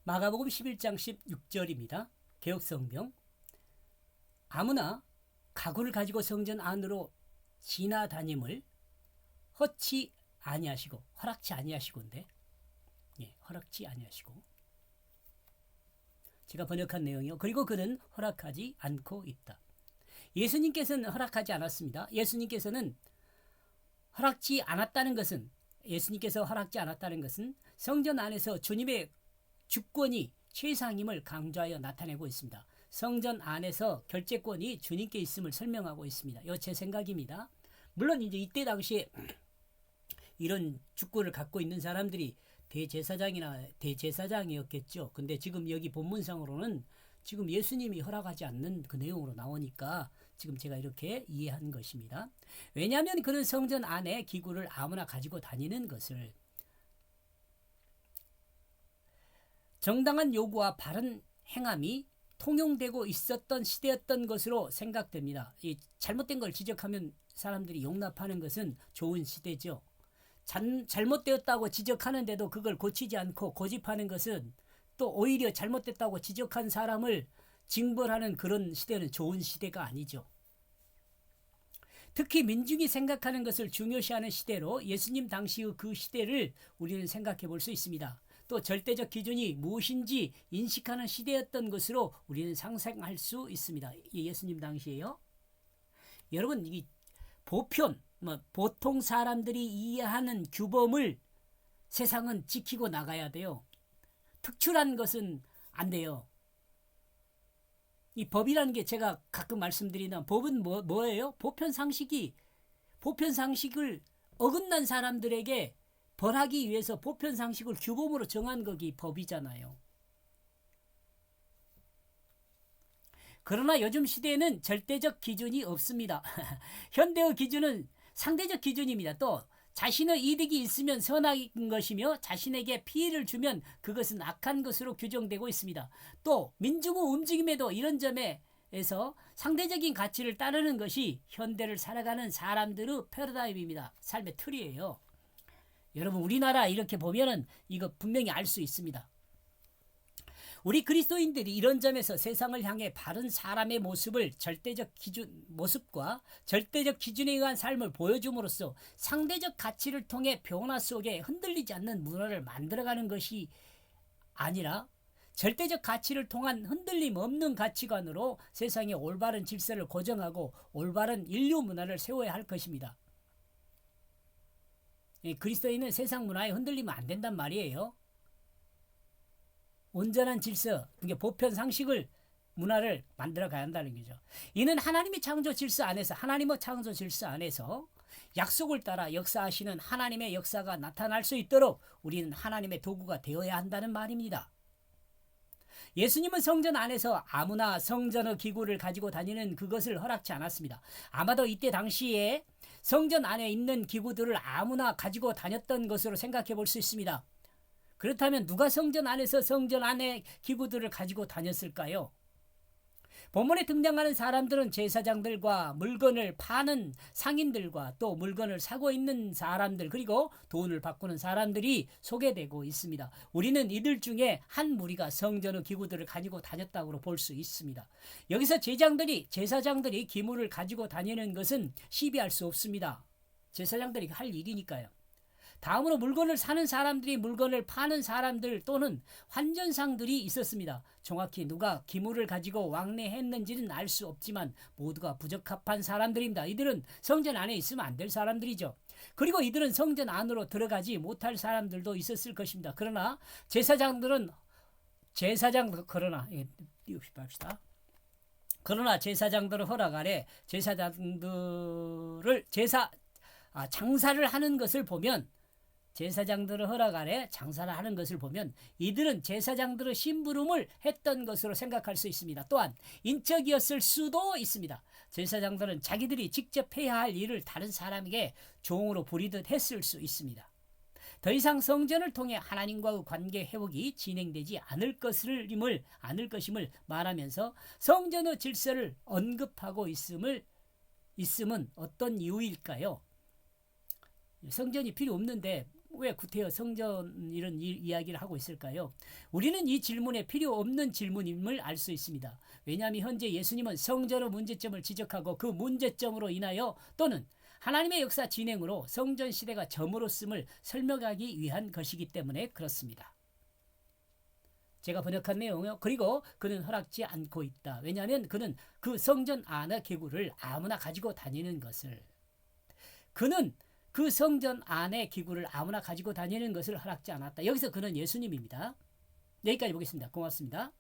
마가복음 11장 16절입니다. 개역성경. 아무나 가구를 가지고 성전 안으로 지나다님을 허치 아니하시고, 허락치 아니하시고인데, 허락치 아니하시고, 제가 번역한 내용이요. 그리고 그는 허락하지 않고 있다. 예수님께서는 허락하지 않았습니다. 예수님께서 허락지 않았다는 것은 성전 안에서 주님의 주권이 최상임을 강조하여 나타내고 있습니다. 성전 안에서 결재권이 주님께 있음을 설명하고 있습니다. 이거 제 생각입니다. 물론 이제 이때 당시에 이런 주권을 갖고 있는 사람들이 대제사장이었겠죠. 근데 지금 여기 본문상으로는 지금 예수님이 허락하지 않는 그 내용으로 나오니까 지금 제가 이렇게 이해한 것입니다. 왜냐하면 그는 성전 안에 기구를 아무나 가지고 다니는 것을 정당한 요구와 바른 행함이 통용되고 있었던 시대였던 것으로 생각됩니다. 이 잘못된 걸 지적하면 사람들이 용납하는 것은 좋은 시대죠. 잘못되었다고 지적하는데도 그걸 고치지 않고 고집하는 것은 또 오히려 잘못됐다고 지적한 사람을 징벌하는 그런 시대는 좋은 시대가 아니죠. 특히 민중이 생각하는 것을 중요시하는 시대로 예수님 당시의 그 시대를 우리는 생각해 볼 수 있습니다. 또 절대적 기준이 무엇인지 인식하는 시대였던 것으로 우리는 상상할 수 있습니다. 예수님 당시에요. 여러분, 이 보통 사람들이 이해하는 규범을 세상은 지키고 나가야 돼요. 특출한 것은 안 돼요. 이 법이라는 게 제가 가끔 말씀드리는 법은 뭐예요? 보편 상식을 어긋난 사람들에게 벌하기 위해서 보편 상식을 규범으로 정한 것이 법이잖아요. 그러나 요즘 시대에는 절대적 기준이 없습니다. 현대의 기준은 상대적 기준입니다. 또 자신의 이득이 있으면 선한 것이며 자신에게 피해를 주면 그것은 악한 것으로 규정되고 있습니다. 또 민중의 움직임에도 이런 점에서 상대적인 가치를 따르는 것이 현대를 살아가는 사람들의 패러다임입니다. 삶의 틀이에요. 여러분, 우리나라 이렇게 보면은 이거 분명히 알 수 있습니다. 우리 그리스도인들이 이런 점에서 세상을 향해 바른 사람의 모습과 절대적 기준에 의한 삶을 보여줌으로써 상대적 가치를 통해 변화 속에 흔들리지 않는 문화를 만들어가는 것이 아니라 절대적 가치를 통한 흔들림 없는 가치관으로 세상의 올바른 질서를 고정하고 올바른 인류 문화를 세워야 할 것입니다. 그리스도인은 세상 문화에 흔들리면 안 된단 말이에요. 온전한 질서, 보편 상식을 문화를 만들어 가야 한다는 거죠. 이는 하나님의 창조 질서 안에서 약속을 따라 역사하시는 하나님의 역사가 나타날 수 있도록 우리는 하나님의 도구가 되어야 한다는 말입니다. 예수님은 성전 안에서 아무나 성전의 기구를 가지고 다니는 그것을 허락치 않았습니다. 아마도 이때 당시에 성전 안에 있는 기구들을 아무나 가지고 다녔던 것으로 생각해 볼 수 있습니다. 그렇다면 누가 성전 안에 기구들을 가지고 다녔을까요? 본문에 등장하는 사람들은 제사장들과 물건을 파는 상인들과 또 물건을 사고 있는 사람들, 그리고 돈을 바꾸는 사람들이 소개되고 있습니다. 우리는 이들 중에 한 무리가 성전의 기구들을 가지고 다녔다고 볼 수 있습니다. 여기서 제사장들이 기물을 가지고 다니는 것은 시비할 수 없습니다. 제사장들이 할 일이니까요. 다음으로 물건을 사는 사람들이 물건을 파는 사람들 또는 환전상들이 있었습니다. 정확히 누가 기물을 가지고 왕래했는지는 알 수 없지만 모두가 부적합한 사람들입니다. 이들은 성전 안에 있으면 안 될 사람들이죠. 그리고 이들은 성전 안으로 들어가지 못할 사람들도 있었을 것입니다. 그러나 제사장들은 허락 아래 장사를 하는 것을 보면 이들은 제사장들의 심부름을 했던 것으로 생각할 수 있습니다. 또한 인적이었을 수도 있습니다. 제사장들은 자기들이 직접 해야 할 일을 다른 사람에게 종으로 부리듯 했을 수 있습니다. 더 이상 성전을 통해 하나님과의 관계 회복이 진행되지 않을 것임을 말하면서 성전의 질서를 언급하고 있음은 어떤 이유일까요? 성전이 필요 없는데 왜 구태여 성전 이런 이야기를 하고 있을까요? 우리는 이 질문에 필요 없는 질문임을 알 수 있습니다. 왜냐하면 현재 예수님은 성전의 문제점을 지적하고 그 문제점으로 인하여 또는 하나님의 역사 진행으로 성전 시대가 저물었음을 설명하기 위한 것이기 때문에 그렇습니다. 제가 번역한 내용이요. 그리고 그는 허락지 않고 있다. 왜냐하면 그는 그 성전 안의 기구를 아무나 가지고 다니는 것을, 그는 그 성전 안의 기구를 아무나 가지고 다니는 것을 허락지 않았다. 여기서 그는 예수님입니다. 여기까지 보겠습니다. 고맙습니다.